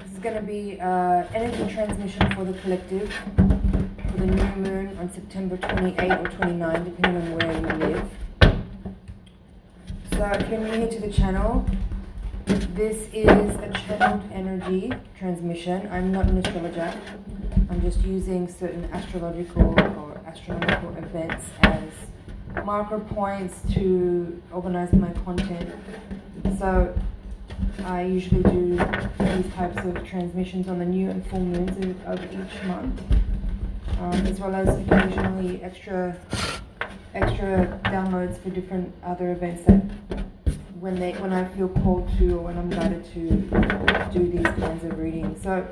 This is going to be energy transmission for the collective for the new moon on September 28 or 29, depending on where you live. So if you're new here to the channel, this is a channeled energy transmission. I'm not an astrologer. I'm just using certain astrological or astronomical events as marker points to organize my content. So I usually do these types of transmissions on the new and full moons of each month, as well as occasionally extra downloads for different other events that when I feel called to or when I'm guided to do these kinds of readings. So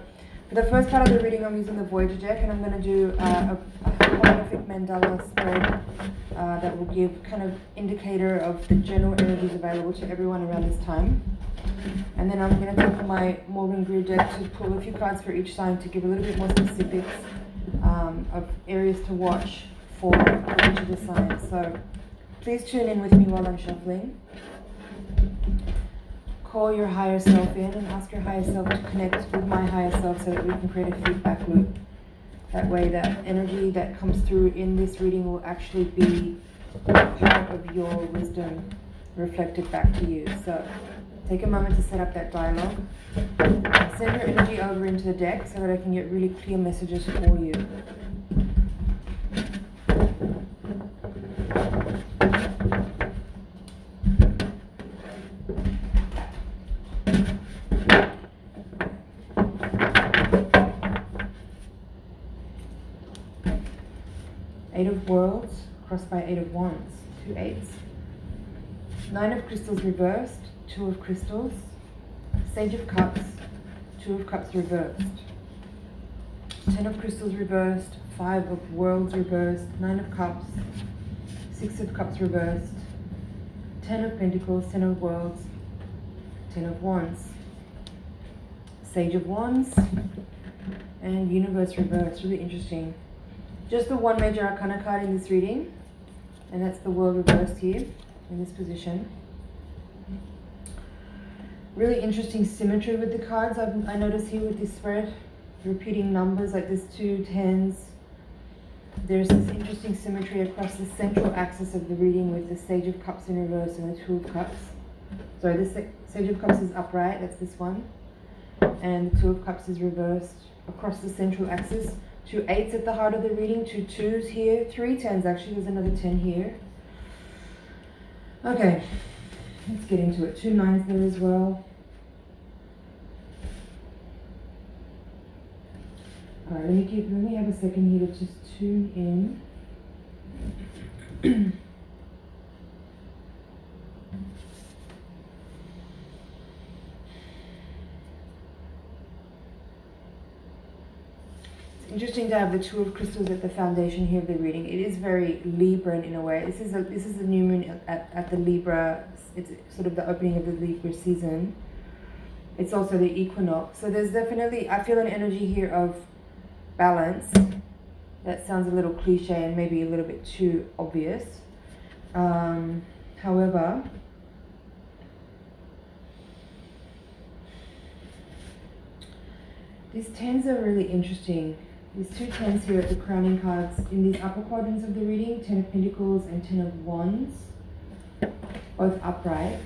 for the first part of the reading, I'm using the Voyager deck, and I'm going to do a holographic mandala spread that will give kind of indicator of the general energies available to everyone around this time. And then I'm going to take my Morgan Greer deck to pull a few cards for each sign to give a little bit more specifics of areas to watch for each of the signs. So please tune in with me while I'm shuffling. Call your higher self in and ask your higher self to connect with my higher self so that we can create a feedback loop. That way that energy that comes through in this reading will actually be part of your wisdom reflected back to you. So take a moment to set up that dialogue. Send your energy over into the deck so that I can get really clear messages for you. Eight of Worlds crossed by Eight of Wands, 2 eights. Nine of Crystals reversed, 2 of Crystals. Sage of Cups, 2 of Cups reversed. 10 of Crystals reversed, 5 of Worlds reversed, 9 of Cups, 6 of Cups reversed, 10 of Pentacles, 10 of Worlds, 10 of Wands. Sage of Wands, and Universe reversed. Really interesting. Just the one major arcana card in this reading, and that's the World reversed here in this position. Really interesting symmetry with the cards. I notice here with this spread, repeating numbers like there's 2 10s. There's this interesting symmetry across the central axis of the reading with the Sage of Cups in reverse and the 2 of Cups. Sorry, this Sage of Cups is upright, that's this one. And the 2 of Cups is reversed across the central axis. 2 eights at the heart of the reading, 2 2s here, 3 10s actually, there's another 10 here. Okay, let's get into it. 2 9s there as well. Alright, let me have a second here to just tune in. Interesting to have the 2 of Crystals at the foundation here of the reading. It is very Libran in a way. This is the new moon at the Libra. It's sort of the opening of the Libra season. It's also the equinox. So there's definitely, I feel an energy here of balance. That sounds a little cliche and maybe a little bit too obvious. However, these 10s are really interesting. These 2 10s here at the crowning cards in these upper quadrants of the reading, 10 of Pentacles and 10 of Wands, both upright.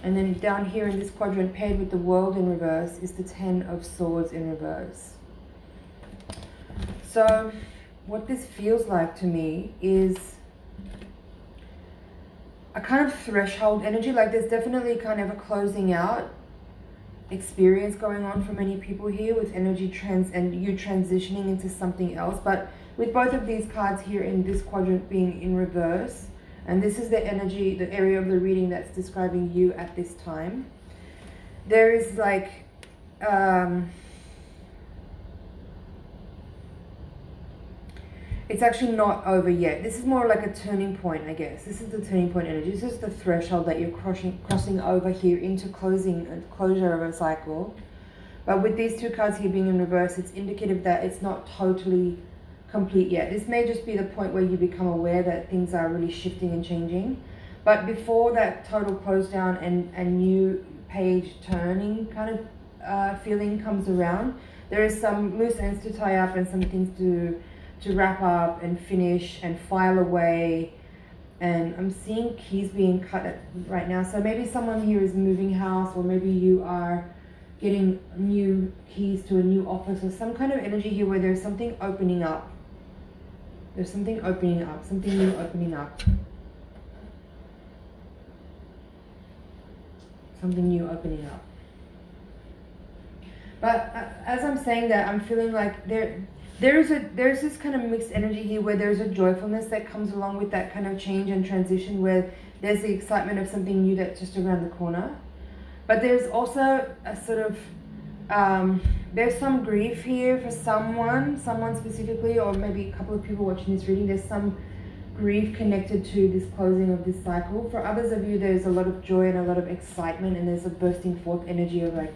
And then down here in this quadrant, paired with the World in reverse, is the 10 of Swords in reverse. So what this feels like to me is a kind of threshold energy. Like there's definitely kind of a closing out experience going on for many people here with energy and you transitioning into something else. But with both of these cards here in this quadrant being in reverse, and this is the energy, the area of the reading that's describing you at this time, there is like it's actually not over yet. This is more like a turning point, I guess. This is the turning point energy. This is the threshold that you're crossing over here into closure of a cycle. But with these 2 cards here being in reverse, it's indicative that it's not totally complete yet. This may just be the point where you become aware that things are really shifting and changing. But before that total close down and new page turning kind feeling comes around. There is some loose ends to tie up and some things to wrap up and finish and file away. And I'm seeing keys being cut right now. So maybe someone here is moving house, or maybe you are getting new keys to a new office, or some kind of energy here where there's something opening up. There's something opening up, something new opening up. Something new opening up. But as I'm saying that, I'm feeling like there's this kind of mixed energy here where there's a joyfulness that comes along with that kind of change and transition, where there's the excitement of something new that's just around the corner. But there's also a sort of, there's some grief here for someone specifically, or maybe a couple of people watching this reading. There's some grief connected to this closing of this cycle. For others of you, there's a lot of joy and a lot of excitement, and there's a bursting forth energy of like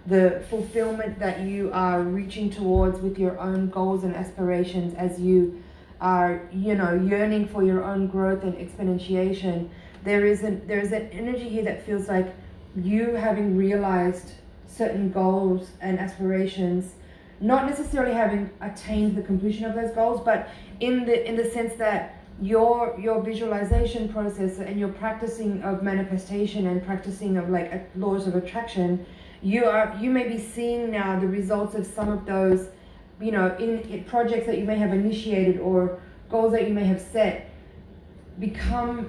the fulfillment that you are reaching towards with your own goals and aspirations as you are, yearning for your own growth and exponentiation. There's an energy here that feels like you having realized certain goals and aspirations, not necessarily having attained the completion of those goals, but in the sense that your visualization process and your practicing of manifestation and practicing of like laws of attraction, you may be seeing now the results of some of those, in projects that you may have initiated or goals that you may have set become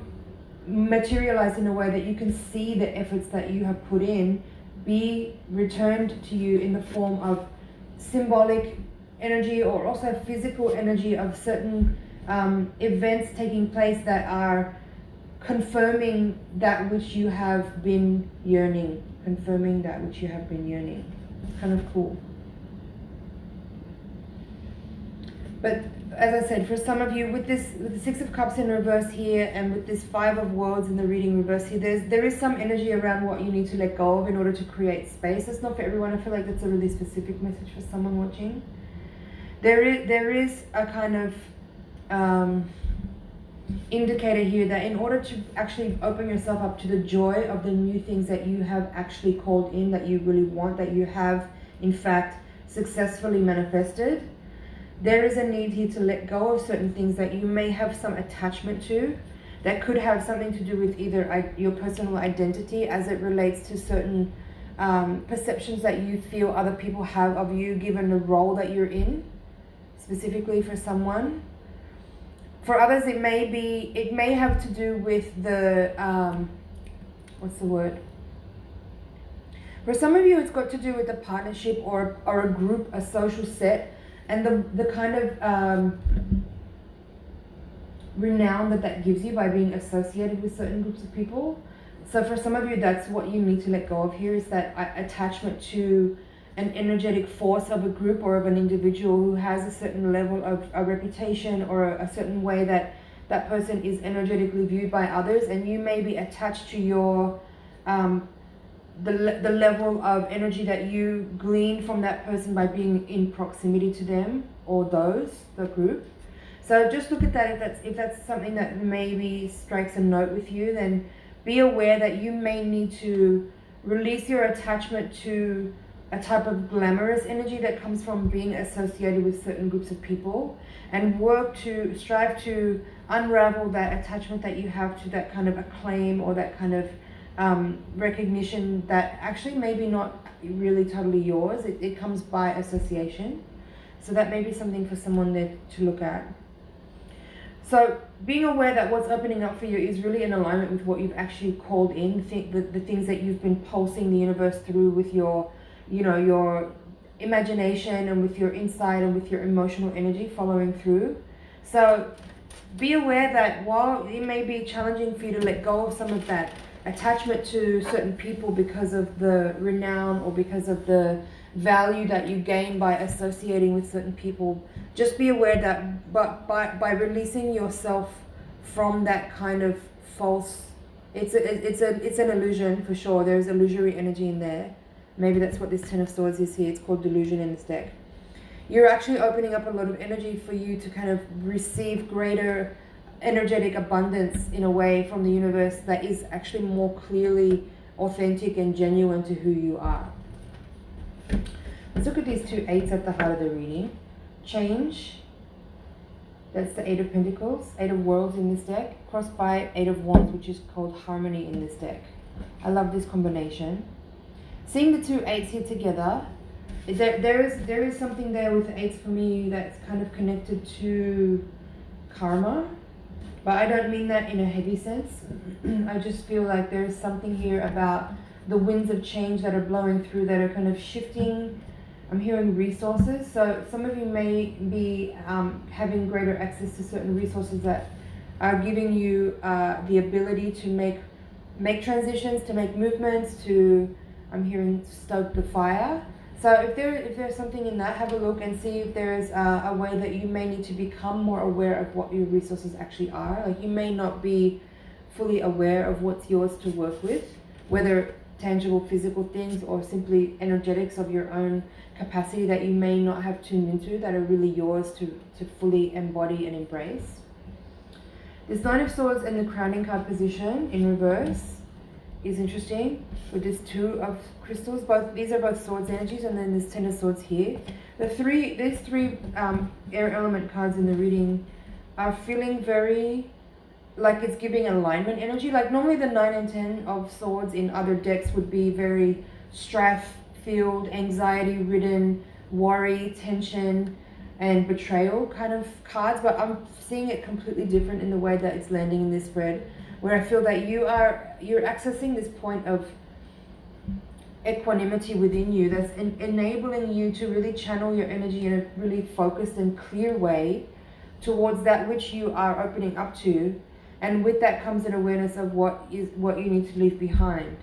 materialized in a way that you can see the efforts that you have put in be returned to you in the form of symbolic energy, or also physical energy of certain events taking place that are confirming that which you have been yearning. Confirming that which you have been yearning. Kind of cool. But as I said, for some of you, with the Six of Cups in reverse here, and with this Five of Worlds in the reading reverse here, there is some energy around what you need to let go of in order to create space. It's not for everyone. I feel like that's a really specific message for someone watching. There is a kind of indicator here that in order to actually open yourself up to the joy of the new things that you have actually called in, that you really want, that you have in fact successfully manifested, there is a need here to let go of certain things that you may have some attachment to, that could have something to do with either your personal identity as it relates to certain perceptions that you feel other people have of you given the role that you're in, specifically for someone. For others, it may have to do with the, what's the word? For some of you, it's got to do with a partnership or a group, a social set, and the kind of renown that gives you by being associated with certain groups of people. So for some of you, that's what you need to let go of here, is that attachment to an energetic force of a group or of an individual who has a certain level of a reputation, or a certain way that that person is energetically viewed by others, and you may be attached to your the level of energy that you glean from that person by being in proximity to them or the group. So just look at that. If that's something that maybe strikes a note with you, then be aware that you may need to release your attachment to a type of glamorous energy that comes from being associated with certain groups of people, and strive to unravel that attachment that you have to that kind of acclaim or that kind of recognition that actually maybe not really totally yours. It comes by association. So that may be something for someone there to look at. So being aware that what's opening up for you is really in alignment with what you've actually called in, the things that you've been pulsing the universe through with your imagination and with your insight and with your emotional energy following through. So be aware that while it may be challenging for you to let go of some of that attachment to certain people because of the renown or because of the value that you gain by associating with certain people, just be aware that by releasing yourself from that kind of false, it's an illusion for sure. There's illusory energy in there. Maybe that's what this Ten of Swords is here. It's called delusion in this deck. You're actually opening up a lot of energy for you to kind of receive greater energetic abundance in a way from the universe that is actually more clearly authentic and genuine to who you are. Let's look at these two eights at the heart of the reading. Change, that's the Eight of Pentacles, Eight of Worlds in this deck, crossed by Eight of Wands, which is called Harmony in this deck. I love this combination. Seeing the two eights here together, there is something there with the eights for me that's kind of connected to karma, but I don't mean that in a heavy sense. I just feel like there's something here about the winds of change that are blowing through that are kind of shifting. I'm hearing resources, so some of you may be having greater access to certain resources that are giving you the ability to make transitions, to make movements, to, I'm hearing, stoke the fire. So if there's something in that, have a look and see if there's a way that you may need to become more aware of what your resources actually are. Like, you may not be fully aware of what's yours to work with, whether tangible physical things or simply energetics of your own capacity that you may not have tuned into, that are really yours to fully embody and embrace. This Nine of Swords and the crowning card position in reverse is interesting, with this Two of Crystals. These are both swords energies, and then this Ten of Swords here. These three air element cards in the reading are feeling very like it's giving alignment energy. Like, normally the 9 and 10 of Swords in other decks would be very strife-filled, anxiety-ridden, worry, tension, and betrayal kind of cards, but I'm seeing it completely different in the way that it's landing in this spread, where I feel that you're accessing this point of equanimity within you that's enabling you to really channel your energy in a really focused and clear way towards that which you are opening up to. And with that comes an awareness of what you need to leave behind.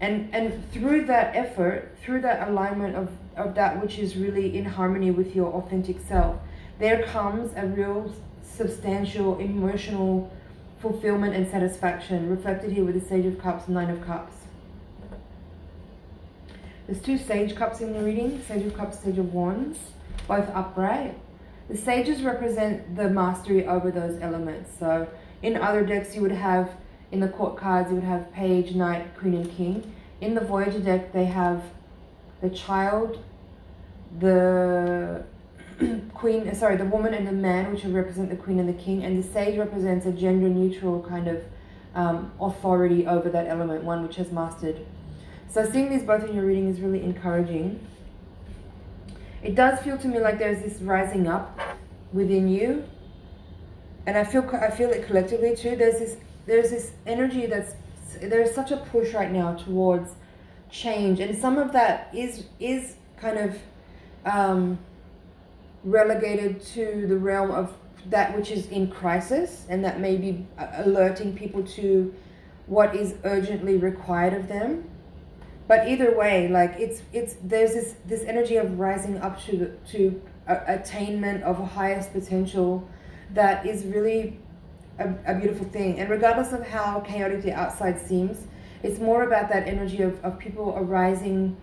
And through that effort, through that alignment of that which is really in harmony with your authentic self, there comes a real substantial emotional fulfillment and satisfaction, reflected here with the Sage of Cups, Nine of Cups. There's two Sage Cups in the reading, Sage of Cups, Sage of Wands, both upright. The Sages represent the mastery over those elements. So in other decks you would have, in the court cards, you would have Page, Knight, Queen and King. In the Voyager deck they have the Child, the Queen, sorry, the Woman and the Man, which will represent the Queen and the King, and the Sage represents a gender neutral kind of authority over that element, one which has mastered. So seeing these both in your reading is really encouraging. It does feel to me like there's this rising up within you, and I feel it collectively too. There's this energy there's such a push right now towards change, and some of that is kind of relegated to the realm of that which is in crisis, and that may be alerting people to what is urgently required of them. But either way, like there's this energy of rising up to attainment of a highest potential that is really a beautiful thing. And regardless of how chaotic the outside seems, it's more about that energy of people arising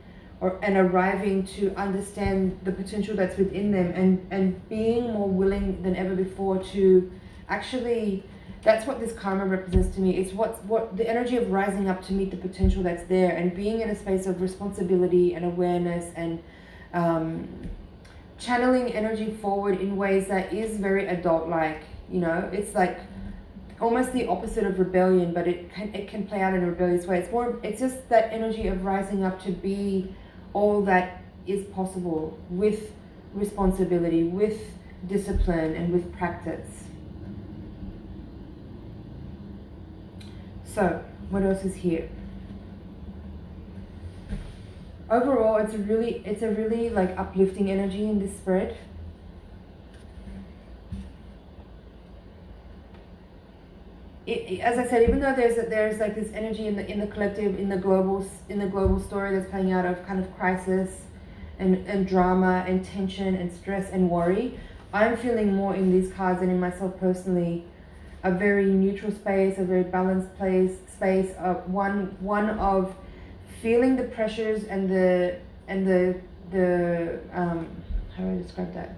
and arriving to understand the potential that's within them, and being more willing than ever before to actually, that's what this karma represents to me. It's what the energy of rising up to meet the potential that's there, and being in a space of responsibility and awareness, and channeling energy forward in ways that is very adult-like. You know, it's like almost the opposite of rebellion, but it can play out in a rebellious way. It's just that energy of rising up to be all that is possible with responsibility, with discipline, and with practice. So, what else is here? Overall, it's a really like uplifting energy in this spread. As I said, even though there's like this energy in the collective, in the global story that's playing out of kind of crisis and drama and tension and stress and worry, I'm feeling more in these cards and in myself personally a very neutral space, a very balanced space of one of feeling the pressures and the how do I describe that?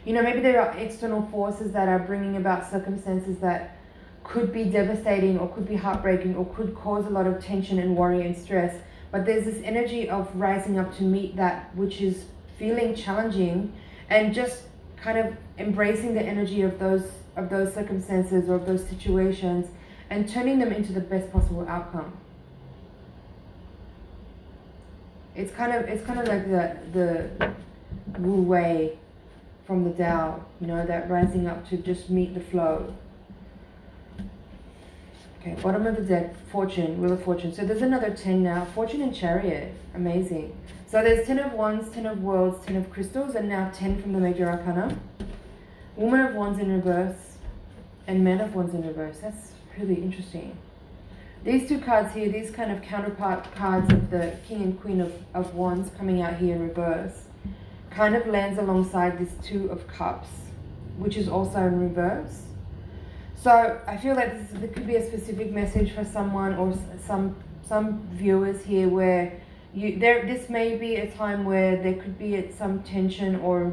You know, maybe there are external forces that are bringing about circumstances that could be devastating or could be heartbreaking or could cause a lot of tension and worry and stress. But there's this energy of rising up to meet that which is feeling challenging, and just kind of embracing the energy of those circumstances or of those situations and turning them into the best possible outcome. It's kind of like the Wu Wei from the Tao, you know, that rising up to just meet the flow. Okay, bottom of the deck, Fortune, Wheel of Fortune. So there's another 10 now. Fortune and Chariot, amazing. So there's 10 of Wands, 10 of Worlds, 10 of Crystals, and now 10 from the Major Arcana. Woman of Wands in reverse, and Man of Wands in reverse. That's really interesting. These two cards here, these kind of counterpart cards of the King and Queen of Wands coming out here in reverse, kind of lands alongside this Two of Cups, which is also in reverse. So I feel like there could be a specific message for someone or some viewers here where this may be a time where there could be some tension or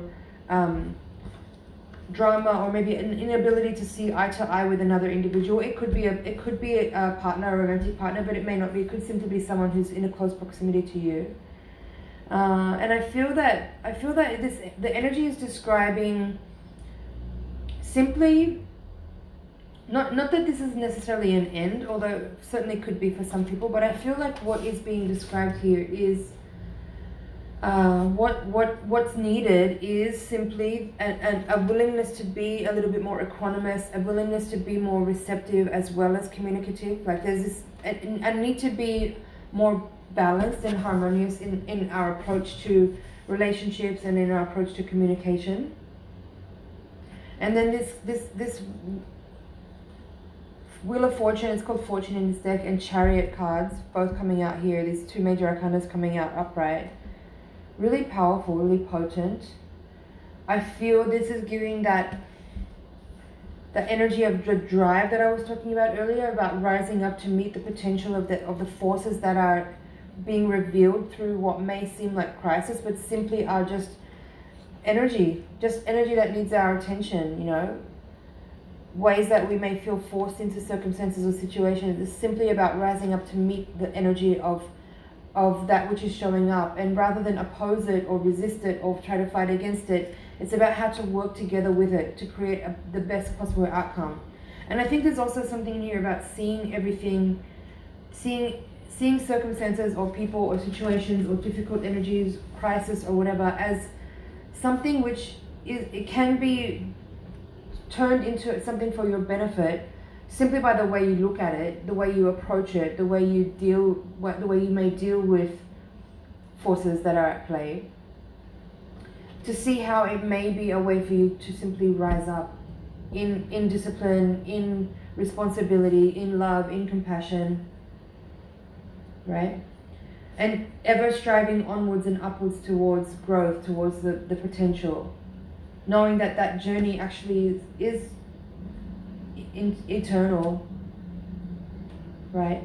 drama, or maybe an inability to see eye to eye with another individual. It could be a partner, a romantic partner, but it may not be. It could simply be someone who's in a close proximity to you. And I feel that the energy is describing simply. Not that this is necessarily an end, although it certainly could be for some people, but I feel like what is being described here is what's needed is simply a willingness to be a little bit more equanimous, a willingness to be more receptive as well as communicative. Like there's this a need to be more balanced and harmonious in our approach to relationships and in our approach to communication. And then this Wheel of Fortune, it's called Fortune in this deck, and Chariot cards, both coming out here, these two major arcanas coming out upright. Really powerful, really potent. I feel this is giving that energy of the drive that I was talking about earlier, about rising up to meet the potential of the forces that are being revealed through what may seem like crisis, but simply are just energy that needs our attention, you know. Ways that we may feel forced into circumstances or situations. It's simply about rising up to meet the energy of that which is showing up, and rather than oppose it or resist it or try to fight against it, it's about how to work together with it to create the best possible outcome. And I think there's also something here about seeing everything, seeing circumstances or people or situations or difficult energies, crisis or whatever, as something which it can be turned into something for your benefit simply by the way you look at it, the way you approach it, the way you may deal with forces that are at play, to see how it may be a way for you to simply rise up in discipline, in responsibility, in love, in compassion, right? And ever striving onwards and upwards towards growth, towards the potential. Knowing that journey actually is eternal, right?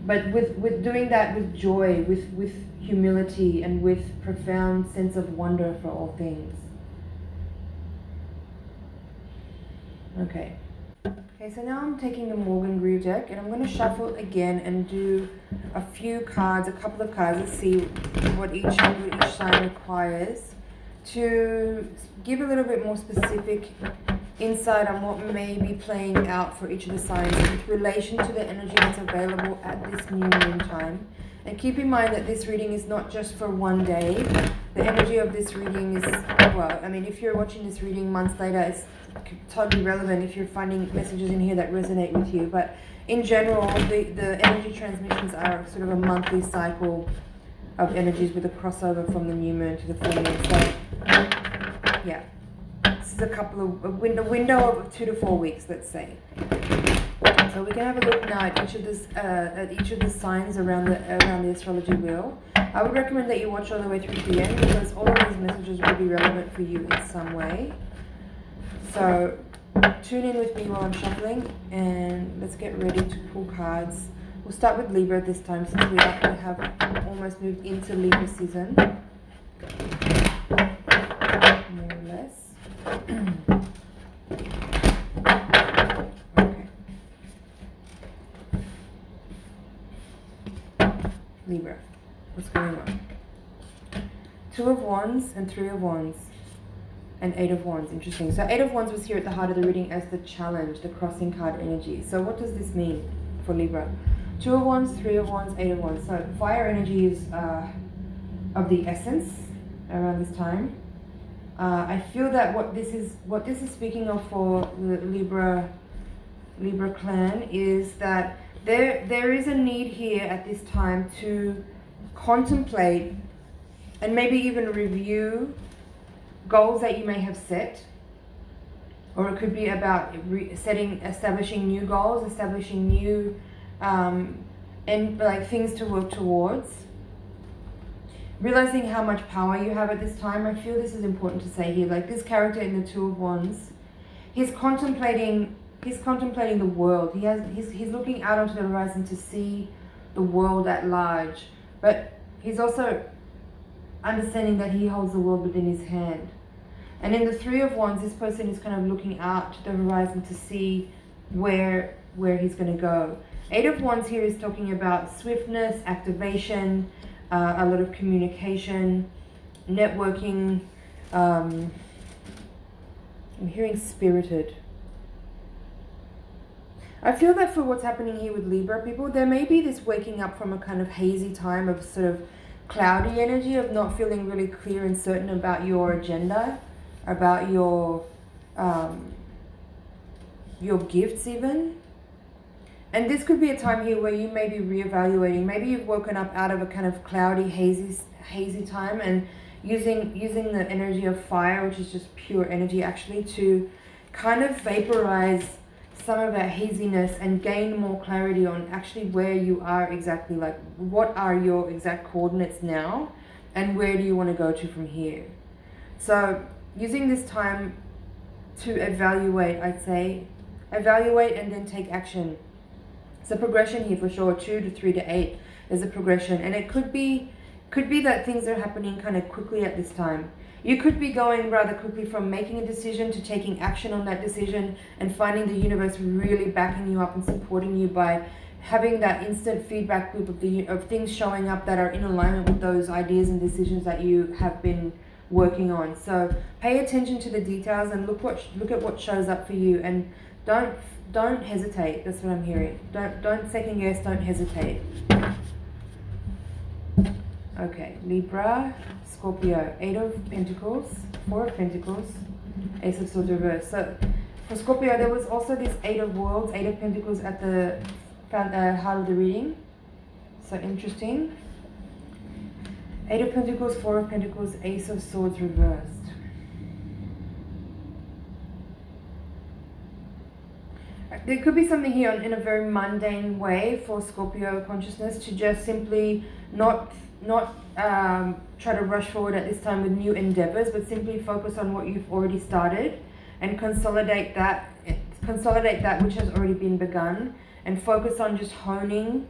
But with doing that with joy, with humility, and with profound sense of wonder for all things. Okay, so now I'm taking the Morgan Greer deck, and I'm going to shuffle again and do a few cards, a couple of cards. Let's see what each sign requires, to give a little bit more specific insight on what may be playing out for each of the signs in relation to the energy that's available at this new moon time. And keep in mind that this reading is not just for one day. The energy of this reading is, well, I mean, if you're watching this reading months later, it's totally relevant if you're finding messages in here that resonate with you. But in general, the energy transmissions are sort of a monthly cycle of energies with a crossover from the new moon to the full moon. So, yeah, this is a window of 2 to 4 weeks, let's say. So we can have a look now at each of the signs around the astrology wheel. I would recommend that you watch all the way through to the end, because all of these messages will be relevant for you in some way. So tune in with me while I'm shuffling, and let's get ready to pull cards. We'll start with Libra this time, since we have almost moved into Libra season, more or less. Okay. What's going on? Two of Wands and Three of Wands and Eight of Wands. Interesting. So Eight of Wands was here at the heart of the reading as the challenge, the crossing card energy. So what does this mean for Libra? Two of Wands, Three of Wands, Eight of Wands. So fire energy is of the essence around this time. I feel that what this is speaking of for the Libra clan is that there is a need here at this time to contemplate and maybe even review goals that you may have set, or it could be about establishing new goals, establishing new and like things to work towards. Realizing how much power you have at this time. I feel this is important to say here. Like this character in the Two of Wands, he's contemplating the world. He's looking out onto the horizon to see the world at large, but he's also understanding that he holds the world within his hand. And in the Three of Wands, this person is kind of looking out to the horizon to see where he's going to go. Eight of Wands here is talking about swiftness, activation, a lot of communication, networking. I'm hearing spirited. I feel that for what's happening here with Libra people, there may be this waking up from a kind of hazy time of sort of cloudy energy of not feeling really clear and certain about your agenda, about your gifts even. And this could be a time here where you may be reevaluating. Maybe you've woken up out of a kind of cloudy, hazy time and using the energy of fire, which is just pure energy actually, to kind of vaporize some of that haziness and gain more clarity on actually where you are exactly, like what are your exact coordinates now and where do you want to go to from here. So using this time to evaluate, I'd say, evaluate and then take action. It's a progression here for sure, 2 to 3 to 8. There's a progression, and it could be that things are happening kind of quickly at this time. You could be going rather quickly from making a decision to taking action on that decision and finding the universe really backing you up and supporting you by having that instant feedback loop of things showing up that are in alignment with those ideas and decisions that you have been working on. So pay attention to the details and look at what shows up for you, and don't hesitate. That's what I'm hearing. Don't second guess, don't hesitate. Okay, Libra, Scorpio, 8 of Pentacles, 4 of Pentacles, Ace of Swords reverse. So for Scorpio, there was also this 8 of Worlds, 8 of Pentacles at the heart of the reading. So interesting. 8 of Pentacles, 4 of Pentacles, Ace of Swords reversed. There could be something here in a very mundane way for Scorpio consciousness to just simply not try to rush forward at this time with new endeavors, but simply focus on what you've already started and consolidate that which has already been begun, and focus on just honing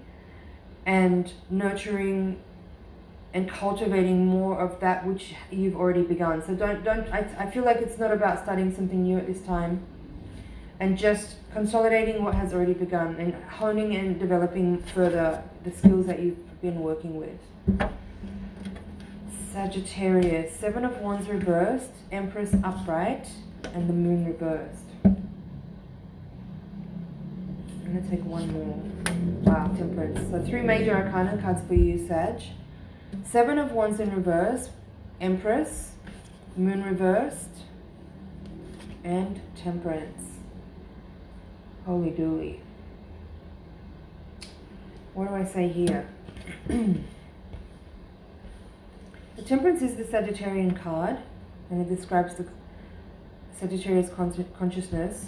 and nurturing and cultivating more of that which you've already begun. So I feel like it's not about starting something new at this time, and just consolidating what has already begun and honing and developing further the skills that you've been working with. Sagittarius, 7 of Wands reversed, Empress upright, and the Moon reversed. I'm going to take one more. Wow, Temperance. So 3 major arcana cards for you, Sag. 7 of Wands in reverse, Empress, Moon reversed, and Temperance. Holy dooly. What do I say here? The Temperance is the Sagittarian card, and it describes the Sagittarius consciousness.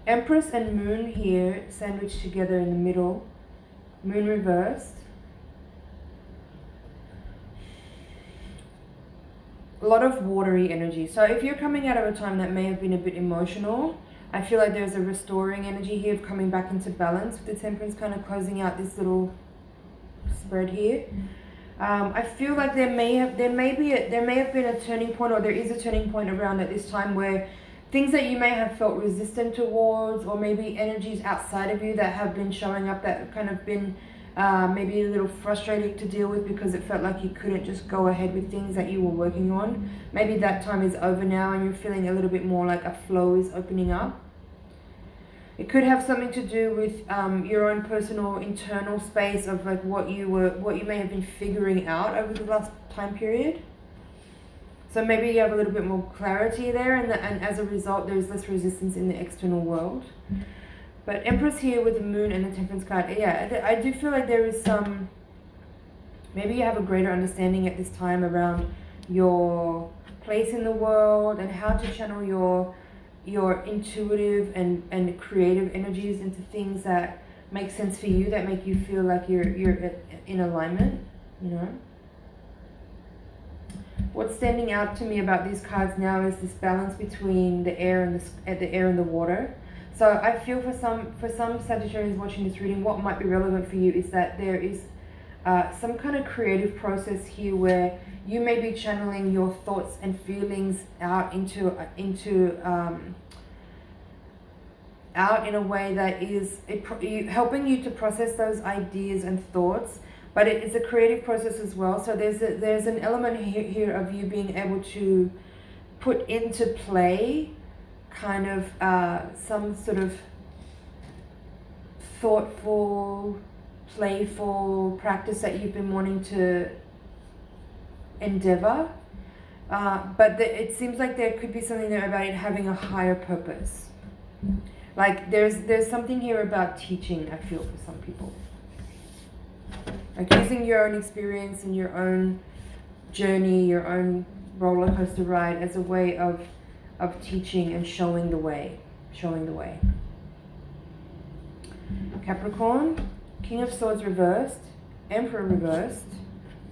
Empress and Moon here sandwiched together in the middle. Moon reversed. A lot of watery energy. So if you're coming out of a time that may have been a bit emotional, I feel like there's a restoring energy here of coming back into balance with the Temperance kind of closing out this little spread here. I feel like there may have been a turning point, or there is a turning point around at this time where things that you may have felt resistant towards, or maybe energies outside of you that have been showing up that have kind of been maybe a little frustrating to deal with because it felt like you couldn't just go ahead with things that you were working on. Maybe that time is over now and you're feeling a little bit more like a flow is opening up. It could have something to do with your own personal internal space of like what you may have been figuring out over the last time period. So maybe you have a little bit more clarity there, and as a result, there's less resistance in the external world. But Empress here with the Moon and the Temperance card, yeah, I do feel like there is some, maybe you have a greater understanding at this time around your place in the world and how to channel your intuitive and creative energies into things that make sense for you, that make you feel like you're in alignment, you know. What's standing out to me about these cards now is this balance between the air and the water. So I feel for some Sagittarius watching this reading, what might be relevant for you is that there is some kind of creative process here where you may be channeling your thoughts and feelings out out in a way that is helping you to process those ideas and thoughts. But it's a creative process as well. So there's an element here of you being able to put into play kind of some sort of thoughtful, playful practice that you've been wanting to endeavor. But it seems like there could be something there about it having a higher purpose. Like there's something here about teaching, I feel, for some people. Like using your own experience and your own journey, your own roller coaster ride as a way of teaching and showing the way. Capricorn, King of Swords reversed, Emperor reversed,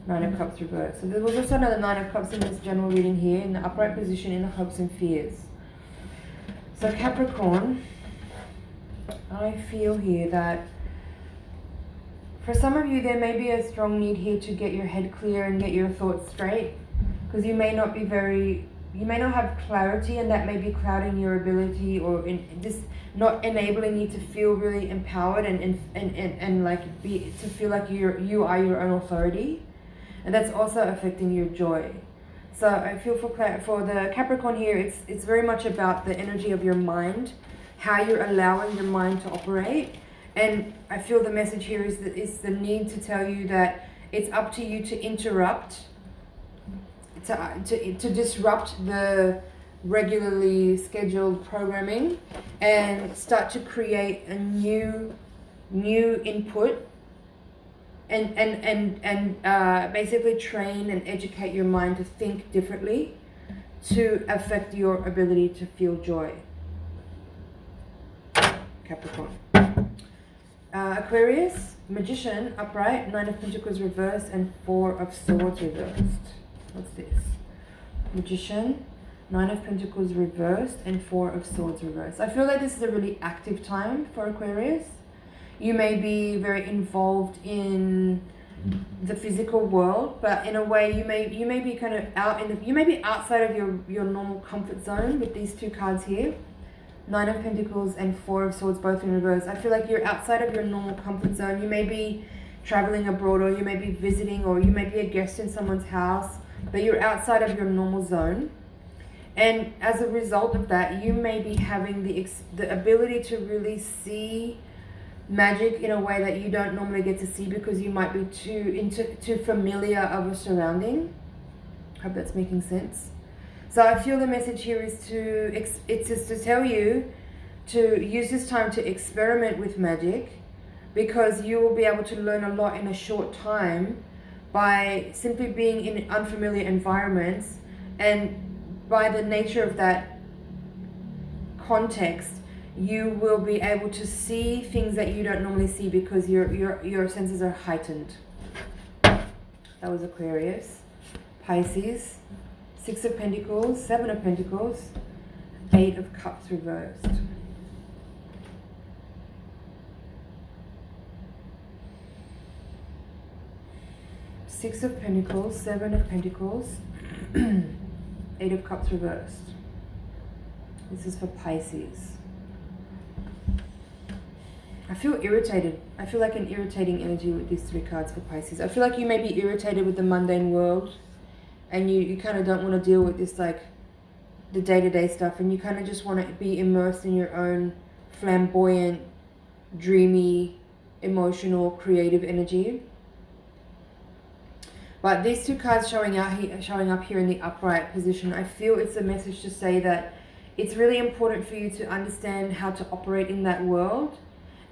Nine of Cups reversed. So there was also another Nine of Cups in this general reading here in the upright position in the hopes and fears. So Capricorn, I feel here that for some of you, there may be a strong need here to get your head clear and get your thoughts straight, because you may not have clarity, and that may be clouding your ability or just not enabling you to feel really empowered and like to feel like you are your own authority, and that's also affecting your joy. So I feel for the Capricorn here, it's very much about the energy of your mind, how you're allowing your mind to operate. And I feel the message here is the need to tell you that it's up to you to interrupt, to disrupt the regularly scheduled programming and start to create a new input and basically train and educate your mind to think differently to affect your ability to feel joy. Capricorn. Aquarius, Magician, upright, Nine of Pentacles reversed, and Four of Swords reversed. What's this? Magician, Nine of Pentacles reversed, and Four of Swords reversed. I feel like this is a really active time for Aquarius. You may be very involved in the physical world, but in a way you may be kind of you may be outside of your normal comfort zone with these two cards here. Nine of Pentacles and Four of Swords both in reverse. I feel like you're outside of your normal comfort zone. You may be traveling abroad, or you may be visiting, or you may be a guest in someone's house, but you're outside of your normal zone. And as a result of that, you may be having the ability to really see magic in a way that you don't normally get to see, because you might be too familiar of a surrounding. Hope that's making sense. So I feel the message here is to tell you to use this time to experiment with magic, because you will be able to learn a lot in a short time by simply being in unfamiliar environments. And by the nature of that context, you will be able to see things that you don't normally see, because your senses are heightened. That was Aquarius. Pisces, Six of Pentacles, Seven of Pentacles, Eight of Cups reversed. Six of Pentacles, Seven of Pentacles, Eight of Cups reversed. This is for Pisces. I feel irritated. I feel like an irritating energy with these 3 cards for Pisces. I feel like you may be irritated with the mundane world, and you kind of don't want to deal with this, like, the day-to-day stuff, and you kind of just want to be immersed in your own flamboyant, dreamy, emotional, creative energy. But these 2 cards showing up here in the upright position, I feel it's a message to say that it's really important for you to understand how to operate in that world,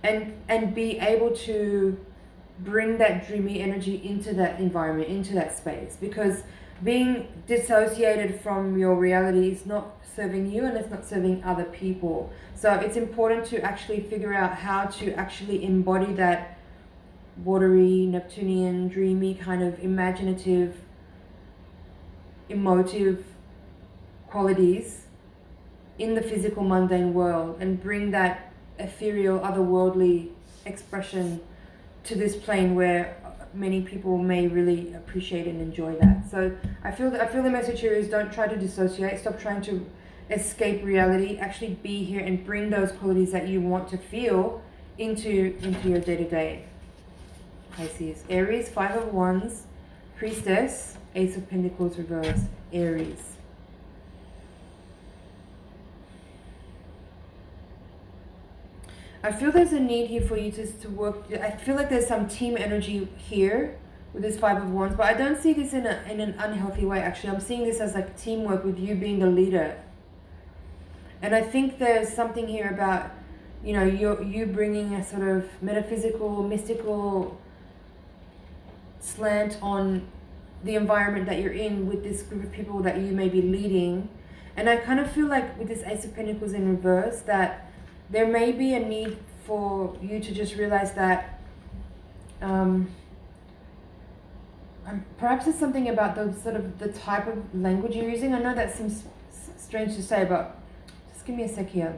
and be able to bring that dreamy energy into that environment, into that space, because being dissociated from your reality is not serving you, and it's not serving other people. So it's important to actually figure out how to actually embody that watery, Neptunian, dreamy, kind of imaginative, emotive qualities in the physical mundane world, and bring that ethereal, otherworldly expression to this plane where many people may really appreciate and enjoy that. So I feel the message here is, don't try to dissociate, stop trying to escape reality, actually be here and bring those qualities that you want to feel into your day-to-day. Pisces. Aries, 5 of Wands, Priestess, Ace of Pentacles reversed, Aries. I feel there's a need here for you to work. I feel like there's some team energy here with this 5 of Wands, but I don't see this in an unhealthy way, actually. I'm seeing this as like teamwork, with you being the leader. And I think there's something here about, you know, you bringing a sort of metaphysical, mystical slant on the environment that you're in with this group of people that you may be leading. And I kind of feel like with this Ace of Pentacles in reverse, that there may be a need for you to just realize that perhaps it's something about the sort of the type of language you're using. I know that seems strange to say, but just give me a sec here.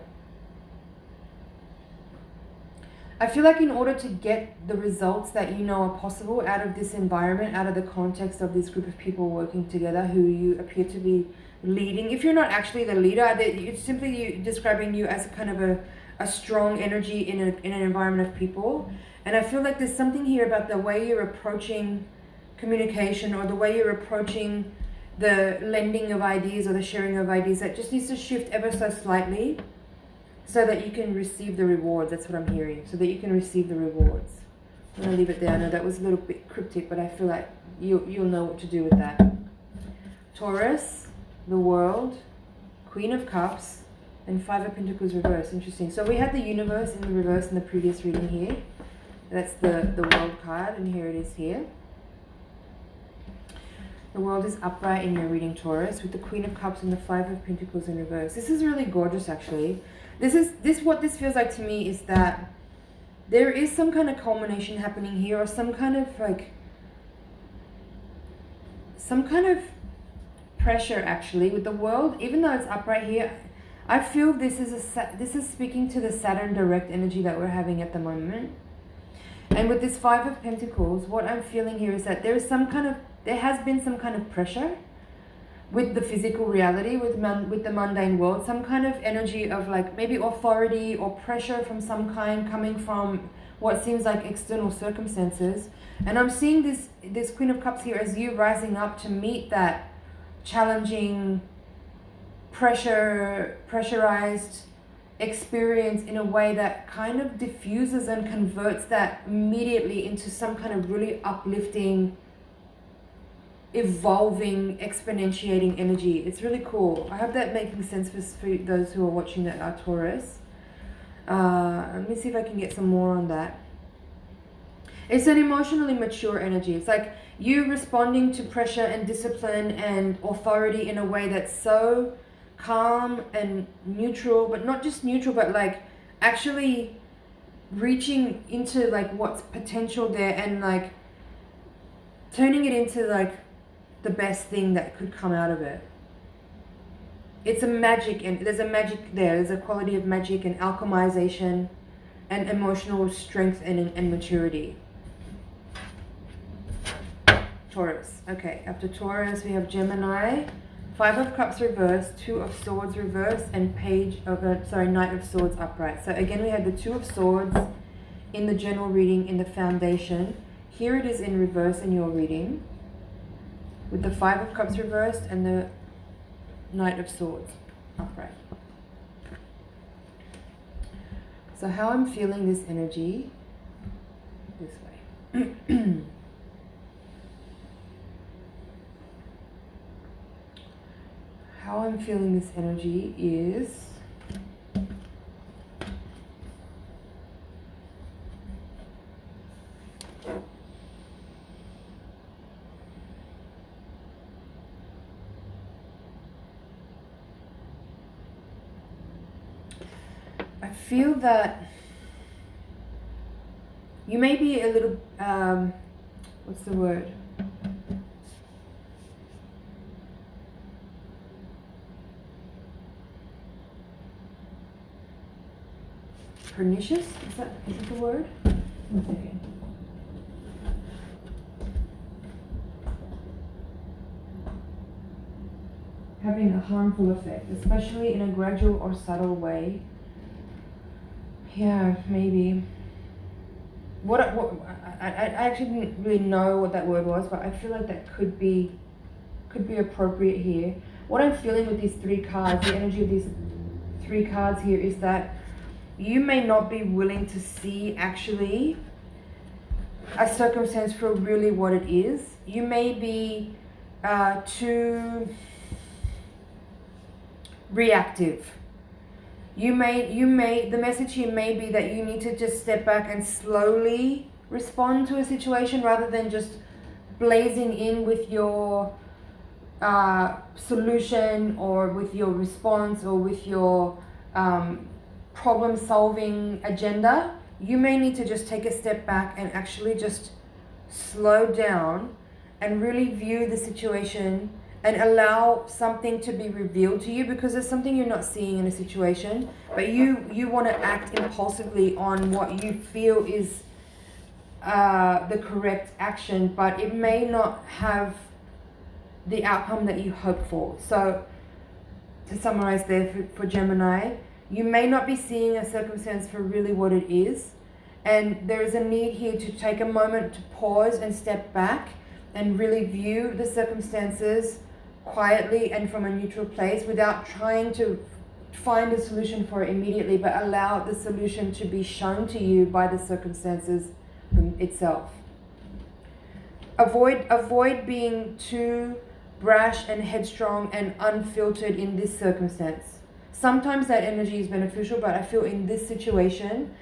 I feel like in order to get the results that you know are possible out of this environment, out of the context of this group of people working together who you appear to be leading, if you're not actually the leader, it's simply describing you as kind of a strong energy in an environment of people. And I feel like there's something here about the way you're approaching communication, or the way you're approaching the lending of ideas or the sharing of ideas, that just needs to shift ever so slightly so that you can receive the rewards. That's what I'm hearing. So that you can receive the rewards. I'm going to leave it there. I know that was a little bit cryptic, but I feel like you'll know what to do with that. Taurus, the World, Queen of Cups, and 5 of Pentacles reverse. Interesting. So we had the Universe in the reverse in the previous reading here. That's the World card, and here it is here. The World is upright in your reading, Taurus, with the Queen of Cups and the 5 of Pentacles in reverse. This is really gorgeous, actually. What this feels like to me is that there is some kind of culmination happening here, or some kind of pressure, actually, with the World. Even though it's upright here, I feel this is speaking to the Saturn direct energy that we're having at the moment. And with this 5 of Pentacles, what I'm feeling here is that there has been some kind of pressure with the physical reality, with the mundane world, some kind of energy of like maybe authority or pressure from some kind coming from what seems like external circumstances. And I'm seeing this Queen of Cups here as you rising up to meet that challenging, pressurized experience in a way that kind of diffuses and converts that immediately into some kind of really uplifting, evolving, exponentiating energy. It's really cool. I hope that making sense for those who are watching that are Taurus. Let me see if I can get some more on that. It's an emotionally mature energy. It's like you responding to pressure and discipline and authority in a way that's so calm and neutral, but not just neutral, but like actually reaching into like what's potential there, and like turning it into like the best thing that could come out of it. It's a magic, and there's a magic there. There's a quality of magic and alchemization and emotional strength and maturity. Taurus. Okay, after Taurus we have Gemini, 5 of Cups reversed, 2 of Swords reversed, and Knight of Swords upright. So again we had the 2 of Swords in the general reading in the foundation. Here it is in reverse in your reading, with the Five of Cups reversed and the Knight of Swords upright. So how I'm feeling this energy, this way. How I'm feeling this energy is I feel that you may be a little, what's the word? Pernicious? Is that the word? One second. Having a harmful effect, especially in a gradual or subtle way. Yeah, maybe. I actually didn't really know what that word was, but I feel like that could be appropriate here. What I'm feeling with these three cards, the energy of these three cards here, is that you may not be willing to see actually a circumstance for really what it is. You may be too reactive. The message here may be that you need to just step back and slowly respond to a situation rather than just blazing in with your solution or with your response or with your problem-solving agenda. You may need to just take a step back and actually just slow down and really view the situation and allow something to be revealed to you, because there's something you're not seeing in a situation, but you want to act impulsively on what you feel is the correct action, but it may not have the outcome that you hope for. So to summarize there for Gemini, you may not be seeing a circumstance for really what it is, and there is a need here to take a moment to pause and step back and really view the circumstances quietly and from a neutral place without trying to find a solution for it immediately, but allow the solution to be shown to you by the circumstances itself. Avoid being too brash and headstrong and unfiltered in this circumstance. Sometimes that energy is beneficial, but I feel in this situation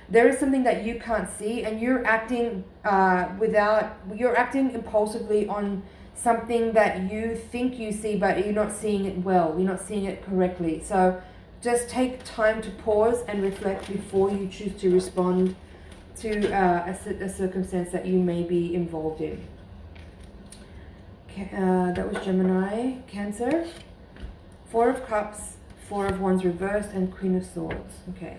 there is something that you can't see, and you're acting impulsively on something that you think you see, but you're not seeing it well, you're not seeing it correctly. So just take time to pause and reflect before you choose to respond to a circumstance that you may be involved in. That was Gemini. Cancer, Four of Cups, Four of Wands reversed, and Queen of Swords. Okay.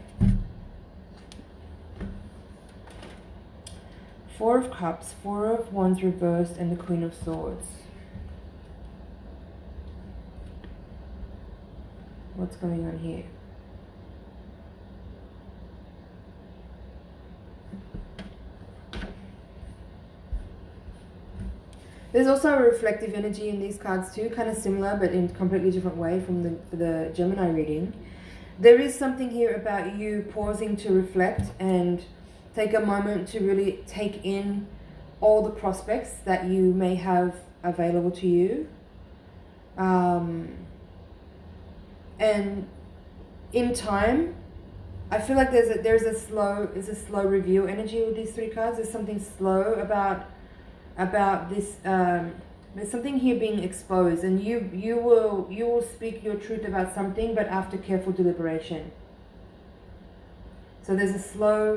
Four of Cups, Four of Wands reversed, and the Queen of Swords. What's going on here? There's also a reflective energy in these cards too, kind of similar but in a completely different way from the Gemini reading. There is something here about you pausing to reflect and take a moment to really take in all the prospects that you may have available to you. And in time, I feel like there's a slow reveal energy with these three cards. There's something slow about this. There's something here being exposed, and you will speak your truth about something, but after careful deliberation. So there's a slow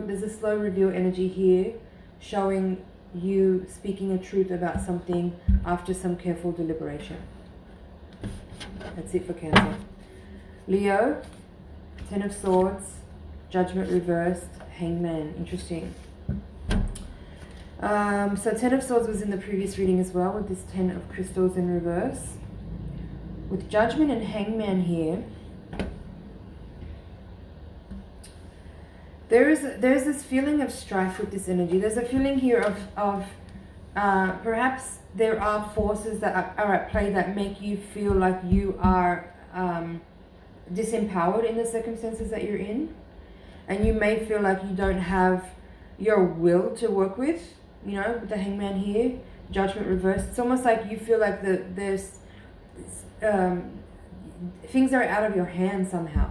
reveal energy here, showing you speaking a truth about something after some careful deliberation. That's it for Cancer. Leo, Ten of Swords, Judgment reversed, Hangman. Interesting. So Ten of Swords was in the previous reading as well, with this Ten of Crystals in reverse. With Judgment and Hangman here, there's this feeling of strife with this energy. There's a feeling here of perhaps there are forces that are at play that make you feel like you are disempowered in the circumstances that you're in, and you may feel like you don't have your will to work with. You know, with the Hangman here, Judgment reversed. It's almost like you feel like there's things are out of your hands somehow.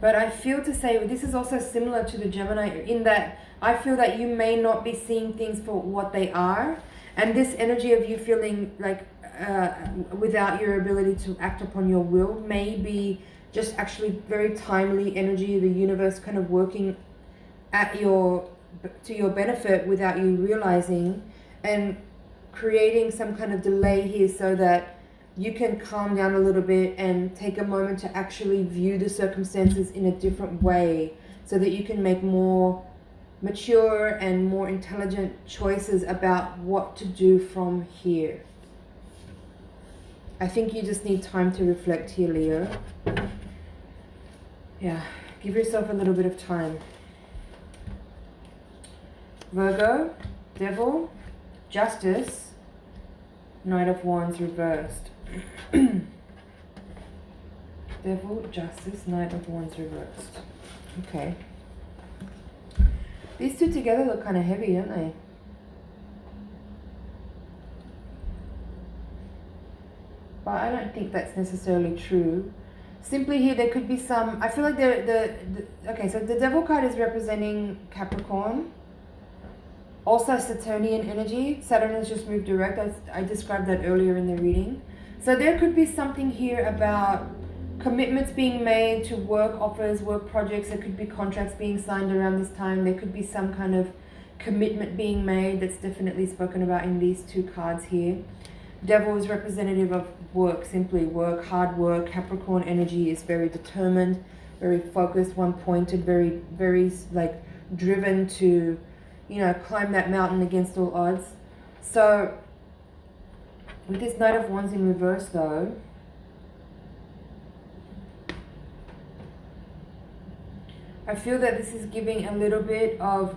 But I feel to say this is also similar to the Gemini in that I feel that you may not be seeing things for what they are, and this energy of you feeling like without your ability to act upon your will may be just actually very timely energy, the universe kind of working to your benefit without you realizing, and creating some kind of delay here so that you can calm down a little bit and take a moment to actually view the circumstances in a different way so that you can make more mature and more intelligent choices about what to do from here. I think you just need time to reflect here, Leo. Yeah, give yourself a little bit of time. Virgo, Devil, Justice, Knight of Wands reversed. Devil, Justice, Knight of Wands reversed. Okay. These two together look kind of heavy, don't they? But I don't think that's necessarily true. Simply here, there could be some... I feel like okay, so the Devil card is representing Capricorn. Also Saturnian energy. Saturn has just moved direct. I described that earlier in the reading. So there could be something here about commitments being made to work offers, work projects. There could be contracts being signed around this time. There could be some kind of commitment being made that's definitely spoken about in these two cards here. Devil is representative of work, simply work, hard work. Capricorn energy is very determined, very focused, one-pointed, very, very like driven to, you know, climb that mountain against all odds. So with this Knight of Wands in reverse though, I feel that this is giving a little bit of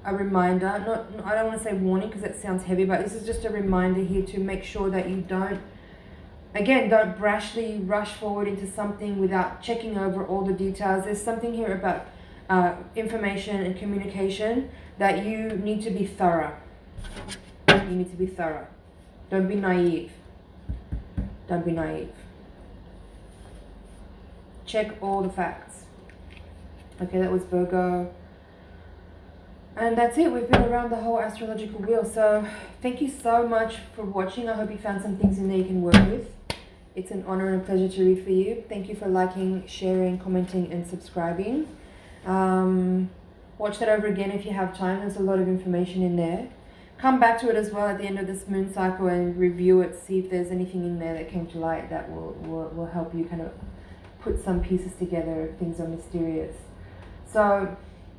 a reminder. I don't want to say warning because that sounds heavy, but this is just a reminder here to make sure that you don't brashly rush forward into something without checking over all the details. There's something here about information and communication that you need to be thorough. You need to be thorough. Don't be naive. Don't be naive. Check all the facts. Okay, that was Virgo. And that's it. We've been around the whole astrological wheel. So thank you so much for watching. I hope you found some things in there you can work with. It's an honor and a pleasure to read for you. Thank you for liking, sharing, commenting, and subscribing. Watch that over again if you have time. There's a lot of information in there. Come back to it as well at the end of this moon cycle and review it. See if there's anything in there that came to light that will help you kind of put some pieces together if things are mysterious. So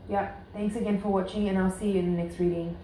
yeah, thanks again for watching, and I'll see you in the next reading.